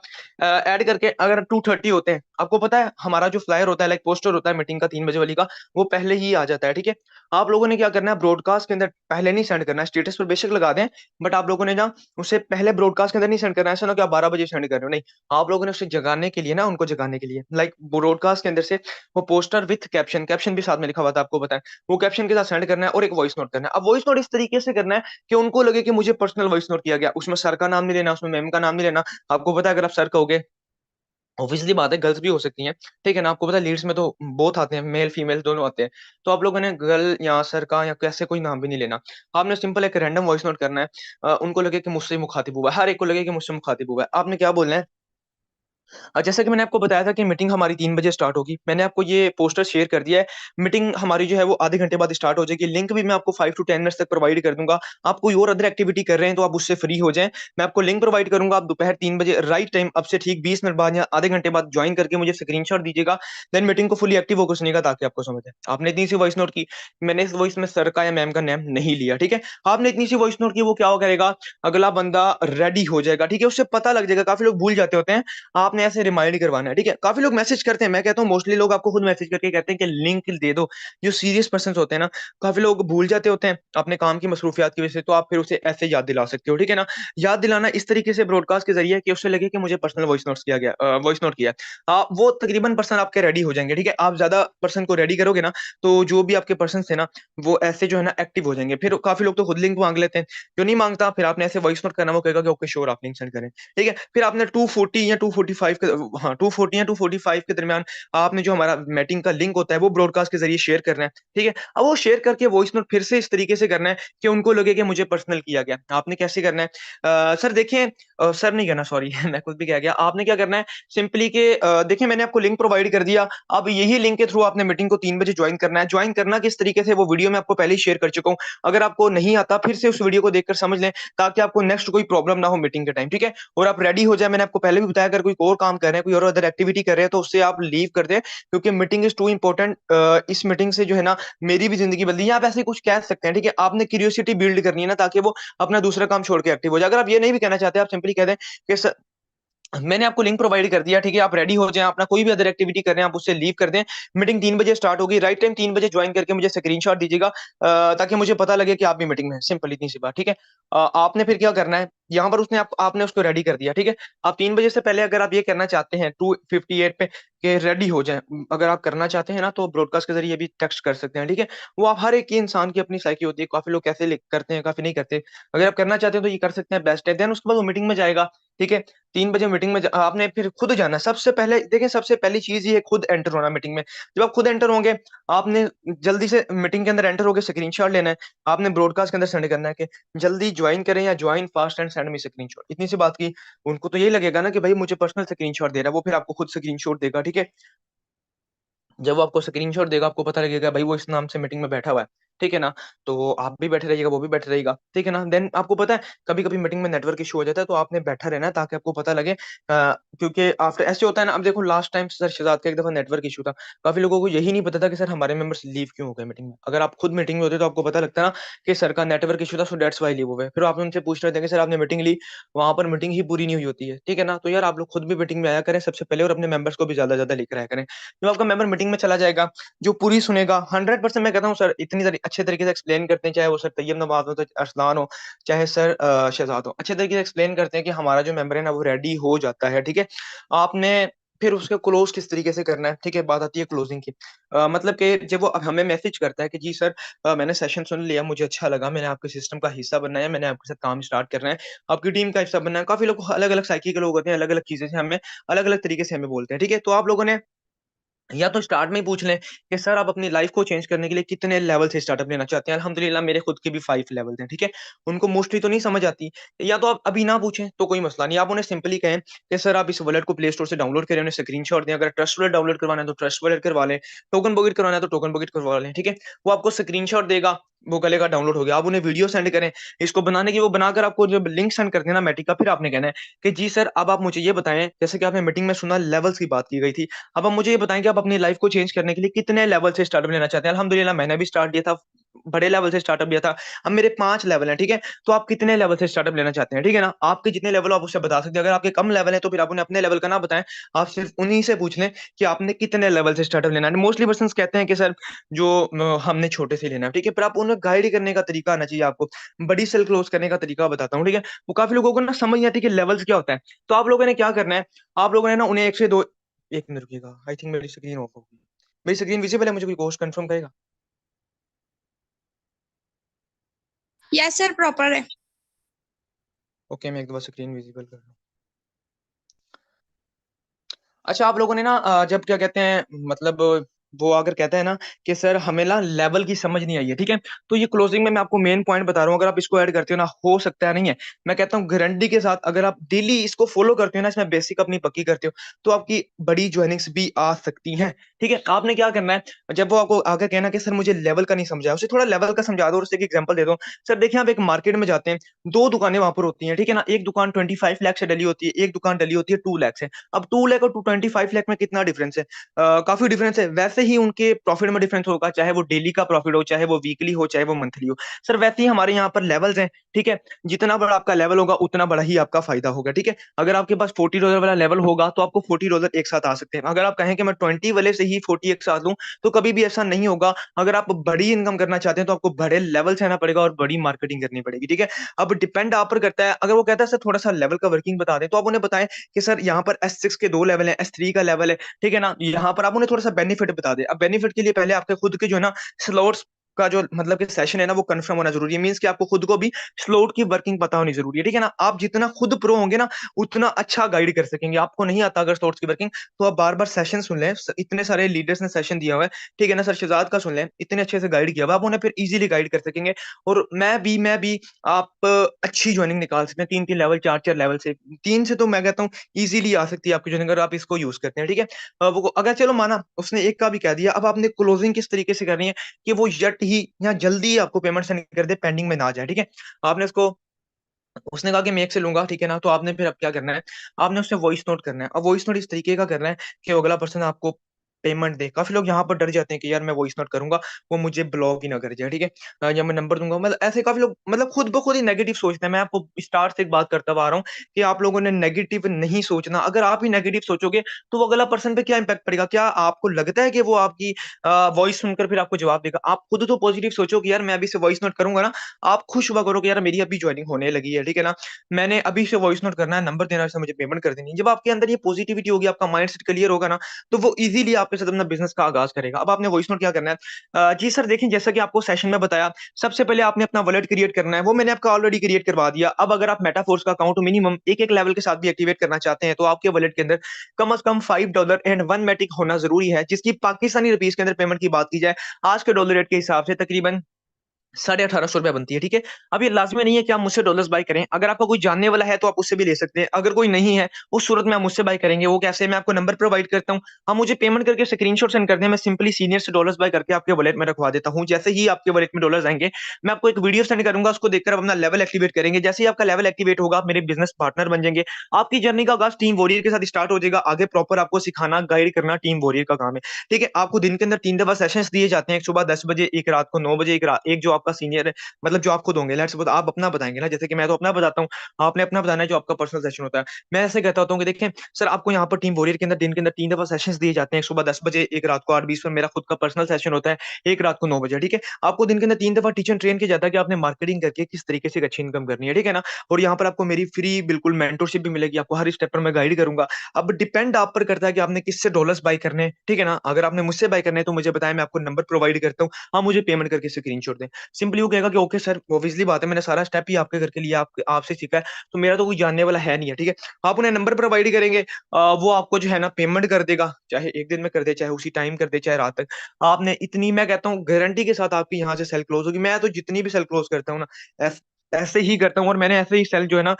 ऐड करके अगर 230 होते हैं, आपको पता है हमारा जो फ्लायर होता है, लाइक पोस्टर होता है मीटिंग का 3 बजे वाली का, वो पहले ही आ जाता है, ठीक है। आप लोगों ने क्या करना है, ब्रॉडकास्ट के अंदर पहले नहीं सेंड करना है, स्टेटस पर बेशक लगा दें, बट आप लोगों ने ना उसे पहले ब्रॉडकास्ट के अंदर नहीं सेंड करना है। ऐसा ना कि आप 12 बजे सेंड कर रहे हो, नहीं, आप लोगों ने उसे जगाने के लिए ना, उनको जगाने के लिए लाइक ब्रॉडकास्ट के अंदर से वो पोस्टर विथ कैप्शन, कैप्शन भी साथ में लिखा हुआ था आपको पता है, वो कैप्शन के साथ सेंड करना है, और एक वॉइस नोट करना है। अब वॉइस नोट इस तरीके से करना है कि उनको लगे कि मुझे पर्सनल वॉइस नोट किया गया, उसमें सर का नाम नहीं लेना, उसमें मैम का नाम नहीं लेना। आपको पता है अगर आप सर कहोगे, ऑब्वियसली बात है गर्ल्स भी हो सकती हैं, ठीक है ना, आपको पता है लीड्स में तो बोथ आते हैं, मेल फीमेल दोनों आते हैं। तो आप लोगों ने गर्ल या सर का या कैसे कोई नाम भी नहीं लेना। आपने सिंपल एक रैंडम वॉइस नोट करना है। उनको लगे कि मुझसे मुखातिब हुआ है, हर एक को लगे कि मुझसे मुखातिब हुआ है, आपने क्या बोलना है। जैसा कि मैंने आपको बताया था कि मीटिंग हमारी 3 बजे स्टार्ट होगी। मैंने आपको ये पोस्टर शेयर कर दिया है। मीटिंग हमारी जो है वो आधे घंटे बाद स्टार्ट हो जाएगी। लिंक भी मैं आपको 5 टू 10 मिनट्स तक प्रोवाइड कर दूँगा। आप कोई और अदर एक्टिविटी कर रहे हैं तो आप उससे फ्री हो जाएँ। मैं आपको लिंक प्रोवाइड करूँगा, आप दोपहर 3 बजे राइट टाइम, अब से ठीक 20 मिनट बाद या आधे घंटे बाद जॉइन करके मुझे स्क्रीनशॉट दीजिएगा। देन मीटिंग को फुली एक्टिव होकर सुनिएगा ताकि आपको समझ आए। आपने इतनी सी वॉइस नोट की, मैंने इस वॉइस में सर का या मैम का नेम नहीं लिया, ठीक है? आपने इतनी सी वॉइस नोट की, वो क्या करेगा, अगला बंदा रेडी हो जाएगा, ठीक है? उसे पता लग जाएगा, काफ़ी लोग भूल जाते होते हैं। आपने ऐसे रिमाइंड करवाना है, ठीक है? काफ़ी लोग मैसेज करते हैं, मैं कहता हूँ मोस्टली लोग आपको खुद मैसेज करके कहते हैं कि लिंक दे दो। जो सीरियस पर्सन्स होते हैं ना, काफ़ी लोग भूल जाते होते हैं अपने काम की मसरूफियत की वजह से, तो आप फिर उसे ऐसे याद दिला सकते हो, ठीक है ना? याद दिलाना इस तरीके से ब्रॉडकास्ट के ज़रिए कि उसे लगे कि मुझे पर्सनल वॉइस नोट किया है। वो तकरीबन पर्सन आपके रेडी हो जाएँगे, ठीक है? आप ज़्यादा पर्सन को रेडी करोगे ना, तो जो भी आपके पर्सन्स थे ना, वो ऐसे जो है ना एक्टिव हो जाएँगे। फिर काफ़ी लोग तो खुद लिंक माँग लेते हैं, जो नहीं माँगता फिर आपने ऐसे वॉइस नोट करना, वो कहेगा कि ओके श्योर आप लिंक सेंड करें। ठीक है? फिर आपने 240 या 245 के हाँ, 240 या 245 के दरमियान आपने जो हमारा मीटिंग का लिंक होता है, वो ब्रॉडकास्ट के ज़रिए शेयर करना है, ठीक है? अब वो शेयर करके वॉइस नोट फिर से इस तरीके से करना है कि उनको लगे कि मुझे पर्सनल किया गया। आपने कैसे करना है? सर देखिए, सर नहीं कहना सॉरी मैं खुद भी कह गया। आपने क्या करना है सिंपली कि देखिए मैंने आपको लिंक प्रोवाइड कर दिया, अब यही लिंक के थ्रू आपने मीटिंग को 3 बजे जॉइन करना है। जॉइन करना किस तरीके से, वो वीडियो मैं आपको पहले ही शेयर कर चुका हूँ। अगर आपको नहीं आता फिर से उस वीडियो को देखकर समझ लें, ताकि आपको नेक्स्ट कोई प्रॉब्लम ना हो मीटिंग के टाइम, ठीक है? और आप रेडी हो जाए, मैंने आपको पहले भी बताया अगर कोई और काम कर रहे हैं, कोई और अदर एक्टिविटी कर रहे हैं तो उससे आप लीव कर दें, क्योंकि मीटिंग इज़ टू इम्पोर्टेंट। इस मीटिंग से जो है ना मेरी भी ज़िंदगी बदली, या आप ऐसे कुछ कह सकते हैं, ठीक है? आपने क्यूरियोसिटी बिल्ड करनी है ना, ताकि वो अपना दूसरा काम छोड़ के एक्टिव हो जाए। अगर आप ये नहीं भी कहना चाहते, आप सिंपली कह दें कि स मैंने आपको लिंक प्रोवाइड कर दिया, ठीक है? आप रेडी हो जाएँ, अपना कोई भी अदर एक्टिविटी कर रहे हैं, आप उससे लीव कर दें। मीटिंग 3 बजे स्टार्ट होगी, राइट टाइम 3 बजे जॉइन करके मुझे स्क्रीनशॉट दीजिएगा, ताकि मुझे पता लगे कि आप भी मीटिंग में हैं। सिंपल इतनी सी बात, ठीक है? आपने फिर क्या करना है, यहाँ पर उसने आपने उसको रेडी कर दिया, ठीक है? आप 3 बजे से पहले अगर आप ये करना चाहते हैं 2:58 पे कि रेडी हो जाएँ, अगर आप करना चाहते हैं ना तो ब्रॉडकास्ट के ज़रिए भी टेक्स्ट कर सकते हैं, ठीक है? वो आप हर एक ही इंसान की अपनी साइकी होती है, काफ़ी लोग कैसे लिक करते हैं, काफ़ी नहीं करते। अगर आप करना चाहते हैं तो ये कर सकते हैं, बेस्ट है। देन उसके बाद वो मीटिंग में जाएगा, ठीक है? 3 बजे मीटिंग में आपने फिर खुद जाना है। सबसे पहले देखिए, सबसे पहली चीज़ ये है खुद एंटर होना मीटिंग में। जब आप खुद एंटर होंगे, आपने जल्दी से मीटिंग के अंदर एंटर होके स्क्रीनशॉट लेना है। आपने ब्रॉडकास्ट के अंदर सेंड करना है कि जल्दी जॉइन करें या join fast and send me screenshot. इतनी सी बात की, उनको तो यही लगेगा ना कि भाई मुझे पर्सनल स्क्रीनशॉट दे रहा है, वो फिर आपको खुद स्क्रीनशॉट देगा, ठीक है? जब वो आपको स्क्रीनशॉट देगा, आपको पता लगेगा भाई वो इस नाम से मीटिंग में बैठा हुआ है, ठीक है ना? तो आप भी बैठे रहिएगा, वो भी बैठे रहेगा, ठीक है ना? देन आपको पता है कभी-कभी मीटिंग में नेटवर्क इश्यू हो जाता है, तो आपने बैठा रहना है ताकि आपको पता लगे क्योंकि आफ्टर ऐसे होता है ना, अब देखो लास्ट टाइम सर शहज़ाद का एक दफ़ा नेटवर्क इश्यू था। काफ़ी लोगों को यही नहीं पता था कि सर हमारे मेंबर्स लीव क्यों हो गए मीटिंग में। अगर आप खुद मीटिंग में होते तो आपको पता लगता ना कि सर का नेटवर्क इश्यू था सो दैट्स व्हाई लीव हो गए। फिर आप उनसे पूछ रहे थे कि सर आपने मीटिंग ली, वहाँ पर मीटिंग ही पूरी नहीं हुई होती है, ठीक है ना? तो यार आप लोग खुद भी मीटिंग में आया करें सबसे पहले और अपने मेंबर्स को भी ज़्यादा-ज़्यादा लेकर आया करें। जब आपका मेंबर मीटिंग में चला जाएगा, जो पूरी सुनेगा 100% मैं कहता हूँ सर इतनी अच्छे तरीके से एक्सप्लेन करते हैं, चाहे वो सर तैयब नवाज़ हो, तो अरसलान हो, चाहे सर शहज़ाद हो। अच्छे तरीके से एक्सप्लेन करते हैं कि हमारा जो मेंबर है ना वो रेडी हो जाता है, ठीक है? आपने फिर उसको क्लोज़ किस तरीके से करना है, ठीक है? बात आती है क्लोजिंग की। मतलब कि जब वो अब हमें मैसेज करता है कि जी सर मैंने सेशन सुन लिया, मुझे अच्छा लगा, मैंने आपके सिस्टम का हिस्सा बनना है, मैंने आपके साथ काम स्टार्ट करना है, आपकी टीम का हिस्सा बनना है। काफ़ी लोग अलग-अलग साइकी के लोग होते हैं, अलग-अलग चीज़ें से हमें अलग-अलग तरीके से हमें बोलते हैं, ठीक है? तो आप लोगों ने या तो स्टार्ट में ही पूछ लें कि सर आप अपनी लाइफ को चेंज करने के लिए कितने लेवल से स्टार्टअप लेना चाहते हैं? अल्हम्दुलिल्लाह मेरे खुद के भी 5 लेवल्स हैं, ठीक है? उनको मोस्टली तो नहीं समझ आती, या तो आप अभी ना पूछें तो कोई मसला नहीं, आप उन्हें सिंपली कहें कि सर आप इस वॉलेट को प्ले स्टोर से डाउनलोड करें, उन्हें स्क्रीनशॉट दें, अगर ट्रस्ट वॉलेट डाउनलोड करवाना है तो ट्रस्ट वॉलेट करवा लें, टोकन बकेट करवाना है तो टोकन बकेट करवा लें, ठीक है? वो आपको स्क्रीनशॉट देगा, वो कहेगा डाउनलोड हो गया, आप उन्हें वीडियो सेंड करें, इसको बनाने की वो बनाकर आपको जब लिंक सेंड करते हैं ना मैटिक का, फिर आपने कहना है कि जी सर अब आप मुझे ये बताएँ, जैसे कि आपने मीटिंग में सुना लेवल्स की बात की गई थी, अब आप मुझे ये बताएँ कि आप अपनी लाइफ को चेंज करने के लिए कितने लेवल से स्टार्टअप लेना चाहते हैं? अल्हम्दुलिल्लाह मैंने भी स्टार्ट दिया था, बड़े लेवल से स्टार्टअप लिया था। अब मेरे 5 लेवल हैं, ठीक है? तो आप कितने लेवल से स्टार्टअप लेना चाहते हैं, ठीक है ना? आपके जितने लेवल हो आप उससे बता सकते हैं। अगर आपके कम लेवल है तो फिर आप उन्हें अपने लेवल का ना बताएँ, आप सिर्फ़ उन्हीं से पूछ लें कि आपने कितने लेवल से स्टार्टअप लेना है। मोस्टली पर्सन्स कहते हैं कि सर जो हमने छोटे से लेना है, ठीक है? पर आप उन्हें गाइड करने का तरीका आना चाहिए आपको। बड़ी सेल क्लोज़ करने का तरीका बताता हूँ, ठीक है? वो काफ़ी लोगों को ना समझ नहीं आती कि लेवल्स क्या होता है। तो आप लोगों ने क्या करना है, आप लोगों ने ना उन्हें 1 से 2 1 मिनट रुकिएगा, आई थिंक मेरी स्क्रीन ऑफ हो गई। मेरी स्क्रीन विज़िबल है, मुझे कोई होस्ट कन्फर्म करेगा? यस सर, प्रॉपर है। ओके, मैं एक बार स्क्रीन विज़िबल कर रहा हूँ। अच्छा, आप लोगों ने ना जब क्या कहते हैं मतलब वो अगर कहता है ना कि सर हमें ना लेवल की समझ नहीं आई है, ठीक है? तो ये क्लोजिंग में मैं आपको मेन पॉइंट बता रहा हूँ, अगर आप इसको ऐड करते हो ना, हो सकता है नहीं है। मैं कहता हूँ गारंटी के साथ अगर आप डेली इसको फॉलो करते हो ना, इसमें बेसिक अपनी पक्की करते हो, तो आपकी बड़ी जॉइनिंग्स भी आ सकती हैं, ठीक है? आपने क्या करना है, जब वो आपको आके कहे ना कि सर मुझे लेवल का नहीं समझ आया, उसे थोड़ा लेवल का समझा दो और उससे एक एग्जांपल दे दो। सर देखिए, आप एक मार्केट में जाते हैं, 2 दुकानें वहाँ पर होती हैं, ठीक है ना? एक दुकान 25 लाख से डली होती है, एक दुकान डली होती है 2 लाख से। अब 2 लाख और 25 लाख में कितना डिफरेंस है? काफ़ी डिफरेंस है। वैसे ही उनके प्रॉफिट में डिफरेंस होगा, चाहे वो डेली का प्रॉफिट हो, चाहे वो वीकली हो, चाहे वो मंथली हो। सर वैसे ही हमारे यहाँ पर लेवल्स हैं, ठीक है? जितना बड़ा आपका लेवल होगा, उतना बड़ा ही आपका फ़ायदा होगा, ठीक है? अगर आपके पास $40 वाला लेवल होगा, तो आपको $40 एक साथ आ सकते हैं। अगर आप कहें कि मैं 20 वाले से ही 40 एक साथ लूँ, तो कभी भी ऐसा नहीं होगा। अगर आप बड़ी इनकम करना चाहते हैं, तो आपको बड़े लेवल से आना पड़ेगा और बड़ी मार्केटिंग करनी पड़ेगी, ठीक है? अब डिपेंड आप पर करता है, अगर वो कहता है सर थोड़ा-सा लेवल का वर्किंग बता दें, तो आप उन्हें बताएँ कि सर यहाँ पर S6 के 2 लेवल हैं, S3 का लेवल है, ठीक है ना? यहाँ पर आप उन्हें थोड़ा-सा बेनिफिट बता दें। अब बेनिफिट के लिए पहले आपके खुद के जो है ना स्लॉट्स का जो मतलब कि सेशन है ना वो कन्फर्म होना ज़रूरी है। मीन्स कि आपको खुद को भी स्लॉट की वर्किंग पता होनी ज़रूरी है, ठीक है ना? आप जितना खुद प्रो होंगे ना, उतना अच्छा गाइड कर सकेंगे। आपको नहीं आता अगर स्लॉट्स की वर्किंग, तो आप बार-बार सेशन सुन लें। स इतने सारे लीडर्स ने सेशन दिया हुआ है, ठीक है ना? सर शहज़ाद का सुन लें, इतने अच्छे से गाइड किया हुआ है, आप उन्हें फिर ईज़िली गाइड कर सकेंगे। और मैं भी आप अच्छी जॉइनिंग निकाल सकते हैं 3-3 लेवल, 4-4 लेवल से। 3 से तो मैं कहता हूँ ईज़िली आ सकती है आपकी जॉइनिंग अगर आप इसको यूज़ करते हैं, ठीक है? वो अगर चलो माना उसने एक का भी कह दिया, अब आपने क्लोजिंग किस तरीके से करनी है कि वो झट ही या जल्दी ही आपको पेमेंट सेंड कर दे, पेंडिंग में ना जाए, ठीक है? आपने उसको उसने कहा कि मैं 1 से लूँगा, ठीक है ना? तो आपने फिर अब क्या करना है, आपने उससे वॉइस नोट करना है। अब वॉइस नोट इस तरीके का करना है कि वो अगला पर्सन आपको पेमेंट दे। काफ़ी लोग यहाँ पर डर जाते हैं कि यार मैं वॉइस नोट करूँगा, वो मुझे ब्लॉक ही ना कर जाए, ठीक है? या मैं नंबर दूँगा, मतलब ऐसे काफ़ी लोग मतलब खुद ब खुद ही नेगेटिव सोचते हैं। मैं आपको स्टार्ट से एक बात करता हुआ आ रहा हूँ कि आप लोगों ने नेगेटिव नहीं सोचना। अगर आप ही नेगेटिव सोचोगे, तो वो अगला पर्सन पे क्या इम्पैक्ट पड़ेगा? क्या आपको लगता है कि वो आपकी वॉइस सुनकर फिर आपको जवाब देगा? आप खुद तो पॉजिटिव सोचो कि यार मैं अभी से वॉइस नोट करूँगा ना, आप खुश हुआ करो कि यार मेरी अभी जॉइनिंग होने लगी है, ठीक है ना? मैंने अभी से वॉइस नोट करना है, नंबर देना है, उसने मुझे पेमेंट कर देनी है। जब आपके अंदर ये पॉजिटिविटी होगी, आपका माइंडसेट क्लियर होगा ना, तो वो ईज़िली आपके साथ अपना बिज़नेस का आगाज़ करेगा। अब आपने वॉइस नोट क्या करना है जी सर देखिए जैसा कि आपको सेशन में बताया, सबसे पहले आपने अपना वॉलेट क्रिएट करना है, वो मैंने आपका ऑलरेडी क्रिएट करवा दिया। अब अगर आप मेटाफोर्स का अकाउंट मिनिमम एक-एक लेवल के साथ भी एक्टिवेट करना चाहते हैं, तो आपके वॉलेट के अंदर कम से कम $5 एंड 1 मैटिक होना ज़रूरी है, जिसकी पाकिस्तानी रुपीज़ के अंदर पेमेंट की बात की जाए, आज के डॉलर रेट के हिसाब से तकरीबन ₹1850 बनती है, ठीक है। अब ये लाजमी नहीं है कि आप मुझसे डॉलर्स बाय करें। अगर आपका कोई जानने वाला है तो आप उससे भी ले सकते हैं। अगर कोई नहीं है, उस सूरत में आप मुझसे बाय करेंगे। वो कैसे? मैं आपको नंबर प्रोवाइड करता हूँ, आप मुझे पेमेंट करके स्क्रीनशॉट सेंड कर दें, मैं सिंपली सीनियर से डॉलर्स बाय करके आपके वॉलेट में रखवा देता हूँ। जैसे ही आपके वॉलेट में डॉलर्स आएंगे, मैं आपको एक वीडियो सेंड करूंगा, उसको देखकर आप अपना लेवल एक्टिवेट करेंगे। जैसे ही आपका लेवल एक्टिवेट होगा, आप मेरे बिजनेस पार्टनर बन जाएंगे। आपकी जर्नी का आगाज टीम वॉरियर के साथ स्टार्ट हो जाएगा। आगे प्रॉपर आपको सिखाना, गाइड करना टीम वॉरियर का काम है, ठीक है। आपको दिन के अंदर 3 दफा सेशंस दिए जाते हैं, एक सुबह 10 बजे, एक रात को 9 बजे, एक जो आपका सीनियर है, मतलब जो आप खुद होंगे। लेट्स सपोज आप अपना बताएंगे ना, जैसे कि मैं तो अपना बताता हूँ, आपने अपना बताना है जो आपका पर्सनल सेशन होता है। मैं ऐसे कहता होता हूँ कि देखें सर, आपको यहाँ पर टीम वॉरियर के अंदर दिन के अंदर 3 दफा सेशंस दिए जाते हैं, एक सुबह 10 बजे, एक रात को 8:20 पर मेरा खुद का पर्सनल सेशन होता है, एक रात को 9 बजे, ठीक है। आपको दिन के अंदर 3 दफा टीच एंड ट्रेन किया जाता है कि आपने मार्केटिंग करके किस तरीके से एक अच्छी इनकम करनी है, ठीक है ना। और यहाँ पर आपको मेरी फ्री बिल्कुल मेंटोरशिप भी मिलेगी, आपको हर स्टेप पर मैं गाइड करूंगा। अब डिपेंड आप पर करता है कि आपने किससे डॉलर्स बाय करने हैं, ठीक है ना। अगर आपने मुझसे बाय करने हैं तो मुझे बताएं, मैं आपको नंबर प्रोवाइड करता हूँ, आप मुझे पेमेंट करके स्क्रीनशॉट दें। सिंपली वो कहेगा कि ओके सर, ऑब्वियसली बात है, मैंने सारा स्टेप ही आपके करके लिया, आपसे सीखा है, तो मेरा तो कोई जानने वाला है नहीं है, ठीक है। आप उन्हें नंबर प्रोवाइड करेंगे, वो आपको जो है ना पेमेंट कर देगा, चाहे एक दिन में कर दे, चाहे उसी टाइम कर दे, चाहे रात तक। आपने इतनी, मैं कहता हूँ गारंटी के साथ आपकी यहाँ से सेल क्लोज होगी। मैं तो जितनी भी सेल क्लोज करता हूँ ना, ऐसे ही करता हूँ। और मैंने ऐसे ही सेल जो है ना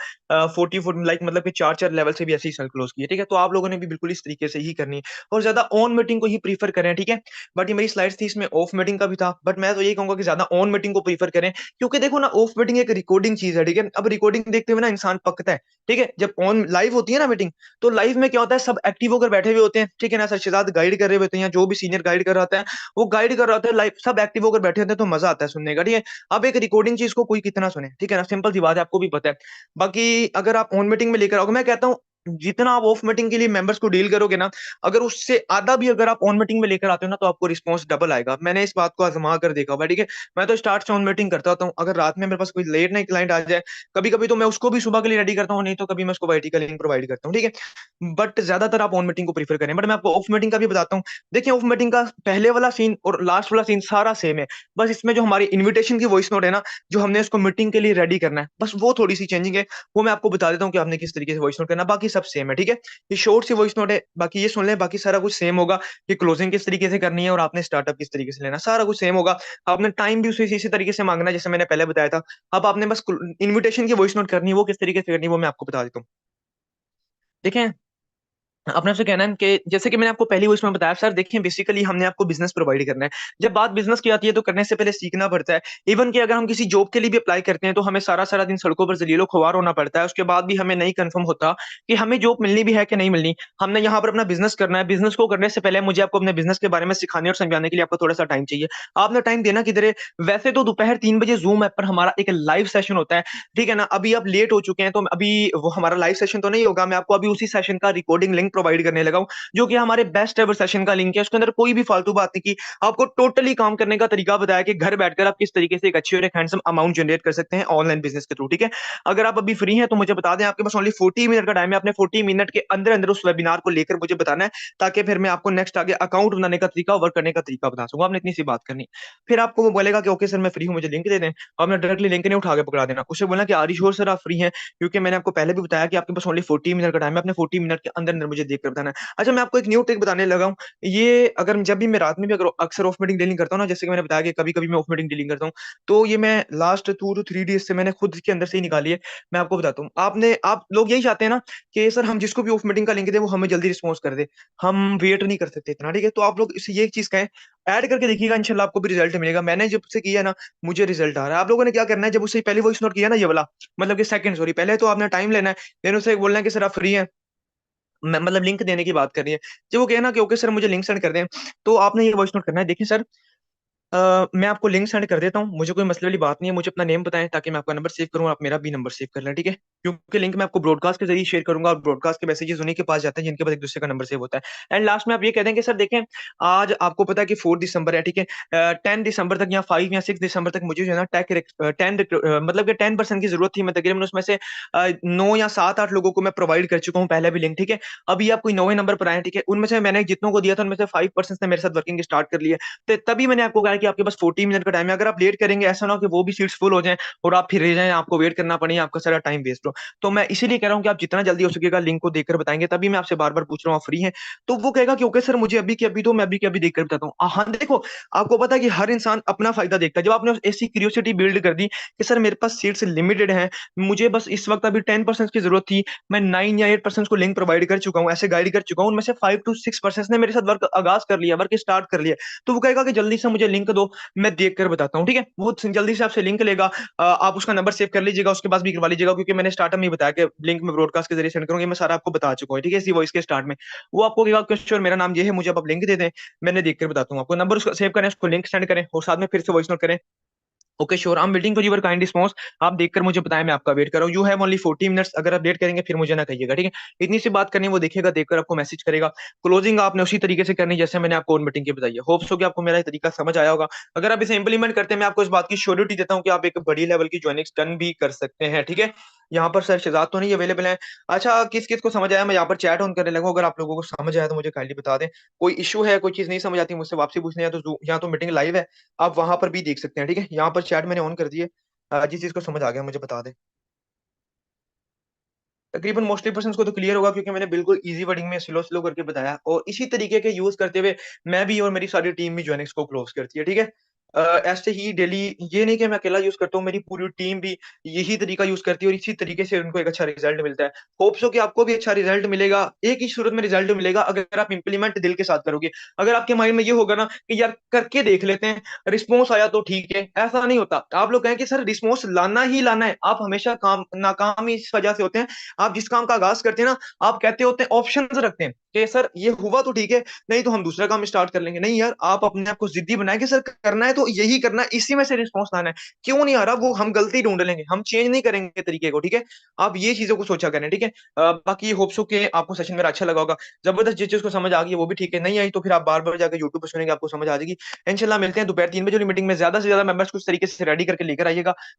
44 लाइक मतलब कि 4-4 लेवल से भी ऐसे ही सेल क्लोज किए, ठीक है। तो आप लोगों ने भी बिल्कुल इस तरीके से ही करनी है, और ज्यादा ऑन मीटिंग को ही प्रीफर करें, ठीक है। बट ये मेरी स्लाइड्स थी, इसमें ऑफ मीटिंग का भी था, बट मैं तो यही कहूंगा कि ज्यादा ऑन मीटिंग को प्रीफर करें, क्योंकि देखो ना, ऑफ मीटिंग एक रिकॉर्डिंग चीज है, ठीक है। अब रिकॉर्डिंग देखते हुए ना इंसान पकता है, ठीक है। जब ऑन लाइव होती है ना मीटिंग, तो लाइव में क्या होता है, सब एक्टिव होकर बैठे हुए होते हैं, ठीक है ना। सरशेजाद गाइड कर रहे होते हैं, या जो भी सीनियर गाइड कर रहा होता है, वो गाइड कर रहा होता है लाइव, सब एक्टिव होकर बैठे होते हैं, तो मजा आता है सुनने का, ठीक है। अब एक रिकॉर्डिंग चीज को कोई कितना सुने, ठीक है ना, सिंपल सी बात है, आपको भी पता है। बाकी अगर आप ऑन मीटिंग में लेकर आओगे, मैं कहता हूँ जितना आप ऑफ मीटिंग के लिए मेंबर्स को डील करोगे ना, अगर उससे आधा भी अगर आप ऑन मीटिंग में लेकर आते हो ना, तो आपको रिस्पॉन्स डबल आएगा। मैंने इस बात को आजमा कर देखा हुआ है, ठीक है। मैं तो स्टार्ट से ऑन मीटिंग करता होता हूँ। अगर रात में मेरे पास कोई लेट नाइट क्लाइंट आ जाए, कभी कभी तो मैं उसको भी सुबह के लिए रेडी करता हूँ, नहीं तो कभी मैं उसको वाईटी का लिंक प्रोवाइड करता हूँ, ठीक है। बट ज्यादातर आप ऑन मीटिंग को प्रीफर करें। बट मैं आपको ऑफ मीटिंग का भी बताता हूँ। देखिए, ऑफ मीटिंग का पहले वाला सीन और लास्ट वाला सीन सारा सेम है। बस इसमें जो हमारी इन्विटेशन की वॉइस नोट है ना, जो हमने उसको मीटिंग के लिए रेडी करना है, बस वो थोड़ी सी चेंजिंग है। वो मैं आपको बता देता हूँ कि आपने किस तरीके से वॉइस नोट करना है। बाकी सब सेम है, ठीक है। ये शॉर्ट सी वॉइस नोट है, बाकी ये सुन लें, बाकी सारा कुछ सेम होगा। कि क्लोजिंग किस तरीके से करनी है और आपने स्टार्टअप किस तरीके से लेना है, सारा कुछ सेम होगा। आपने टाइम भी उसी इसी तरीके से मांगना है, जैसे मैंने पहले बताया था। अब आपने बस इन्विटेशन की वॉइस नोट करनी है, वो किस तरीके से करनी है वो मैं आपको बता देता हूँ। देखें, अपने आपसे कहना है कि जैसे कि मैंने आपको पहली वो इसमें बताया सर, देखिए बेसिकली हमने आपको बिजनेस प्रोवाइड करना है। जब बात बिजनेस की आती है तो करने से पहले सीखना पड़ता है। इवन कि अगर हम किसी जॉब के लिए भी अप्लाई करते हैं, तो हमें सारा सारा दिन सड़कों पर जलीलो खुआर होना पड़ता है। उसके बाद भी हमें नहीं कंफर्म होता कि हमें जॉब मिलनी भी है कि नहीं मिलनी। हमने यहाँ पर अपना बिजनेस करना है। बिजनेस को करने से पहले मुझे आपको अपने बिजनेस के बारे में सिखाने और समझाने के लिए आपको थोड़ा सा टाइम चाहिए। आपने टाइम देना किधर है? वैसे तो दोपहर 3 बजे जूम ऐप पर हमारा एक लाइव सेशन होता है, ठीक है ना। अभी आप लेट हो चुके हैं, तो अभी वो हमारा लाइव सेशन तो नहीं होगा। मैं आपको अभी उसी सेशन का रिकॉर्डिंग लिंक प्रोवाइड करने लगा हूं, जो कि हमारे बेस्ट एवर सेशन का लिंक है। उसके अंदर कोई भी फालतू बात नहीं की, आपको टोटली काम करने का तरीका बताया कि घर बैठकर आप किस तरीके से एक अच्छी और एक हैंडसम अमाउंट जनरेट कर सकते हैं ऑनलाइन बिजनेस के थ्रू, ठीक है। अगर आप अभी फ्री हैं तो मुझे बता दें, आपके पास ओनली 40 मिनट का टाइम है। आपने 40 मिनट के अंदर अंदर उस वेबिनार को लेकर मुझे बताना है, ताकि फिर मैं आपको नेक्स्ट आगे अकाउंट बनाने का तरीका, वर्क करने का तरीका बता सकूंगा। आपने इतनी सी बात करनी। फिर आपको वो बोलेगा कि ओके सर, मैं फ्री हूँ, मुझे लिंक दे दें। आपने डायरेक्टली लिंक नहीं उठा के पकड़ा देना, उसे बोलना कि आर यू श्योर सर आप फ्री हैं, क्योंकि मैंने आपको पहले भी बताया कि आपके पास ओनली 40 मिनट का टाइम है। आपने 40 मिनट के अंदर अंदर मुझे देखकर बताना है। अच्छा, मैं आपको एक न्यू ट्रिक बताने लगा हूँ। ये अगर जब भी मैं रात में भी अगर अक्सर ऑफ मीटिंग डीलिंग करता हूँ ना, जैसे कि मैंने बताया कि कभी कभी मैं ऑफ मीटिंग डीलिंग करता हूँ, तो ये मैं लास्ट 2 to 3 डेज से मैंने खुद के अंदर से ही निकाली है। मैं आपको बताता हूँ, आप लोग यही चाहते हैं ना कि सर हम जिसको भी ऑफ मीटिंग का लिंक दे वो हमें जल्दी रिस्पॉन्स कर दे। हम वेट नहीं कर सकते इतना, ठीक है। तो आप लोग इसे ये एक चीज कहें, ऐड करके देखिएगा, इंशाल्लाह आपको भी रिजल्ट मिलेगा। मैंने जब से किया ना, मुझे रिजल्ट आ रहा है। आप लोगों ने क्या करना है, जब उससे पहले वॉइस नोट किया ना, ये वाला मतलब कि सेकंड, सॉरी, पहले तो आपने टाइम लेना है, देन उसे बोलना है कि सर आप फ्री हैं, मतलब लिंक देने की बात कर रही है। जब वो कहे ना कि ओके सर मुझे लिंक सेंड कर दें, तो आपने ये वॉइस नोट करना है, देखिए सर, मैं आपको लिंक सेंड कर देता हूँ, मुझे कोई मसले वाली बात नहीं है। मुझे अपना नेम बताएं ताकि मैं आपका नंबर सेव करूँ, आप मेरा भी नंबर सेव कर लें, ठीक है। क्योंकि लिंक मैं आपको ब्रॉडकास्ट के जरिए शेयर करूंगा, और ब्रॉडकास्ट के मैसेजेस उन्हीं के पास जाते हैं जिनके पास एक दूसरे का नंबर सेव होता है। एंड लास्ट में आप ये कह देंगे सर देखें, आज आपको पता है कि 4 दिसंबर है, ठीक है। 10 दिसंबर तक या 5 या 6 दिसंबर तक मुझे जो है ना मतलब कि 10% की जरूरत थी। मैं तकरीबन उसमें से 9 या 7-8 लोगों को मैं प्रोवाइड कर चुका हूँ पहले भी लिंक, ठीक है। अभी आप कोई नए नंबर पर आए, ठीक है। उनमें से मैंने जितनों को दिया था, उनमें से 5% ने मेरे साथ वर्किंग स्टार्ट कर लिया। तो तभी मैंने आपको कहा कि आपके पास 40 मिनट का टाइम है, अगर आप लेट करेंगे ऐसा ना हो कि वो भी सीट्स फुल हो जाएं और आप फिर रह जाएं, आपको वेट करना पड़े, आपका सारा टाइम वेस्ट हो। तो मैं इसीलिए कह रहा हूँ कि आप जितना जल्दी हो सकेगा लिंक को देखकर बताएंगे, तभी मैं आपसे बार बार पूछ रहा हूँ आप फ्री हैं। तो वो कहेगा कि ओके सर मुझे अभी की अभी दो, मैं अभी की अभी देखकर बताता हूँ। हाँ देखो, आपको पता है कि हर इंसान अपना फायदा देखता है। जब आपने ऐसी क्यूरियोसिटी बिल्ड कर दी कि सर मेरे पास सीट्स लिमिटेड हैं, मुझे बस इस वक्त अभी 10% की जरूरत थी, मैं 9 या 8% को लिंक प्रोवाइड कर चुका हूँ, ऐसे गाइड कर चुका हूँ, उनमें से 5 to 6% ने मेरे साथ वर्क आगाज कर लिया, वर्क स्टार्ट कर लिया। तो वो कहेगा कि जल्दी से मुझे लिंक दो, मैं देख कर बताता हूँ। ठीक है, वो जल्दी से आपसे लिंक लेगा। आप उसका नंबर सेव कर लीजिएगा, उसके पास भी करवा लीजिएगा, क्योंकि मैंने स्टार्ट में ही बताया कि लिंक में ब्रॉडकास्ट के जरिए सेंड करूंगी, मैं सारा आपको बता चुका हूँ। ठीक है, इसी वॉइस के स्टार्ट में वो आपको कहेगा कि श्योर मेरा नाम ये है, मुझे अब आप लिंक दे दें, मैंने देख कर बताता हूँ आपको। नंबर उसका सेव करें, उसको लिंक सेंड करें और साथ में फिर से वॉइस नोट करें। Okay sure, I am waiting for your kind response. आप देखकर मुझे बताएं, मैं आपका वेट कर रहा हूँ। यू हैव ओनली 40 मिनट्स, अगर आप लेट करेंगे फिर मुझे ना कहिएगा। ठीक है, इतनी सी बात करनी है, वो देखेगा, देखकर आपको मैसेज करेगा। क्लोजिंग आपने उसी तरीके से करनी जैसे मैंने आपको मीटिंग की बताई है। होप्स हो कि आपको मेरा ये तरीका समझ आया होगा। अगर आप इसे इंप्लीमेंट करते हैं, मैं आपको इस बात की श्योरिटी देता हूँ कि आप एक बड़ी लेवल की ज्वाइनिंग डन भी कर सकते हैं। ठीक है, यहाँ पर सर शहजाद तो नहीं अवेलेबल है। अच्छा, किस किस को समझ आया, मैं यहाँ पर चैट ऑन करने लगा हूँ। अगर आप लोगों को समझ आया तो मुझे काइंडली बता दें। कोई इशू है, कोई चीज नहीं समझ आती, मुझसे वापसी पूछने हैं, तो यहाँ तो मीटिंग लाइव है, आप वहां पर भी देख सकते हैं। ठीक है, यहाँ पर चैट मैंने ऑन कर दी है। जिस चीज को समझ आ गया मुझे बता दे। तकरीबन मोस्टली पर्सन को तो क्लियर होगा, क्योंकि मैंने बिल्कुल इजी वर्डिंग में स्लो स्लो करके बताया, और इसी तरीके के यूज करते हुए मैं भी और मेरी सारी टीम भी जॉइनिंग्स को क्लोज करती है। ठीक है, ऐसे ही डेली, ये नहीं कि मैं अकेला यूज करता हूँ, मेरी पूरी टीम भी यही तरीका यूज करती है, और इसी तरीके से उनको एक अच्छा रिजल्ट मिलता है। होप्स हो कि आपको भी अच्छा रिजल्ट मिलेगा। एक ही सूरत में रिजल्ट मिलेगा, अगर आप इंप्लीमेंट दिल के साथ करोगे। अगर आपके माइंड में ये होगा ना कि यार करके देख लेते हैं, रिस्पॉन्स आया तो ठीक है, ऐसा नहीं होता। आप लोग कहें कि सर रिस्पॉन्स लाना ही लाना है, आप हमेशा काम नाकाम ही इस वजह से होते हैं। आप जिस काम का आगाज करते हैं ना, आप कहते होते हैं, ऑप्शंस रखते हैं कि सर ये हुआ तो ठीक है, नहीं तो हम दूसरा काम स्टार्ट कर लेंगे। नहीं यार, आप अपने आप को जिद्दी बनाए कि सर करना है तो यही करना है, इसी में से रिस्पॉन्स लाना है। क्यों नहीं आ रहा, वो हम गलती ढूंढ लेंगे, हम चेंज नहीं करेंगे तरीके को। ठीक है, आप ये चीजों को सोचा करें। ठीक है, बाकी होप्स हो कि आपको सेशन मेरा अच्छा लगा होगा। जबरदस्त, जिस चीज को समझ आ गई है वो भी ठीक है, नहीं आई तो फिर आप बार बार जाकर यूट्यूब पर सुनेंगे, आपको समझ आ जाएगी। इंशाल्लाह मिलते हैं दोपहर 3 बजे वाली मीटिंग में। ज्यादा से ज्यादा मेंबर्स कुछ तरीके से रेडी करके लेकर आइएगा,